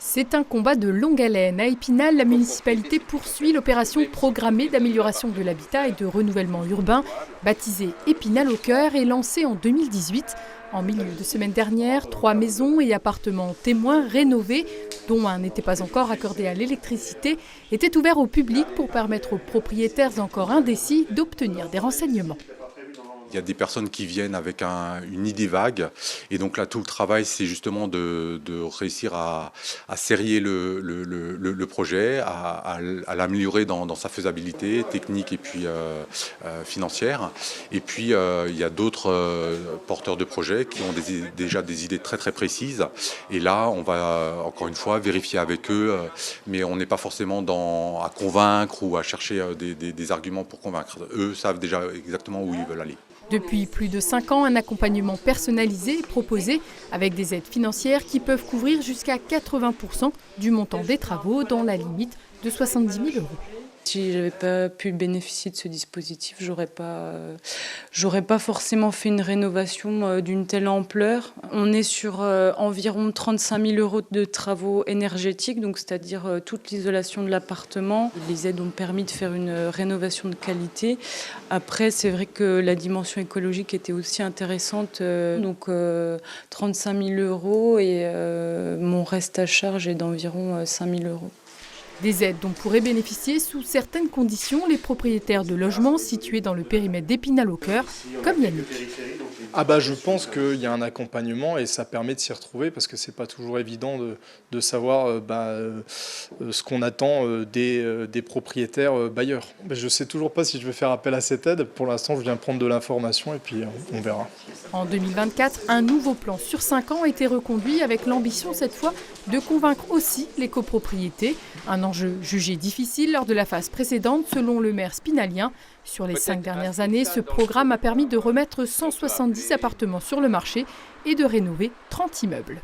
C'est un combat de longue haleine. À Épinal, la municipalité poursuit l'opération programmée d'amélioration de l'habitat et de renouvellement urbain, baptisée Épinal au cœur et lancée en 2018. En milieu de semaine dernière, 3 maisons et appartements témoins rénovés, dont un n'était pas encore accordé à l'électricité, étaient ouverts au public pour permettre aux propriétaires encore indécis d'obtenir des renseignements. Il y a des personnes qui viennent avec une idée vague et donc là tout le travail c'est justement de réussir à serrer le projet, à l'améliorer dans sa faisabilité technique et puis financière. Et puis il y a d'autres porteurs de projets qui ont déjà des idées très très précises et là on va encore une fois vérifier avec eux, mais on n'est pas forcément à convaincre ou à chercher des arguments pour convaincre. Eux savent déjà exactement où ils veulent aller. Depuis plus de 5 ans, un accompagnement personnalisé est proposé avec des aides financières qui peuvent couvrir jusqu'à 80% du montant des travaux dans la limite de 70 000 €. Si je n'avais pas pu bénéficier de ce dispositif, j'aurais pas forcément fait une rénovation d'une telle ampleur. On est sur environ 35 000 € de travaux énergétiques, donc c'est-à-dire toute l'isolation de l'appartement. Les aides ont permis de faire une rénovation de qualité. Après, c'est vrai que la dimension écologique était aussi intéressante, donc 35 000 € et mon reste à charge est d'environ 5 000 €. Des aides dont pourraient bénéficier sous certaines conditions les propriétaires de logements situés dans le périmètre d'Épinal au cœur, comme Yannick. Je pense qu'il y a un accompagnement et ça permet de s'y retrouver parce que c'est pas toujours évident de savoir ce qu'on attend des propriétaires bailleurs. Je sais toujours pas si je vais faire appel à cette aide. Pour l'instant, je viens prendre de l'information et puis on verra. En 2024, un nouveau plan sur 5 ans a été reconduit avec l'ambition cette fois de convaincre aussi les copropriétés. Un enjeu jugé difficile lors de la phase précédente selon le maire spinalien. Sur les 5 dernières années, ce programme a permis de remettre 170 appartements sur le marché et de rénover 30 immeubles.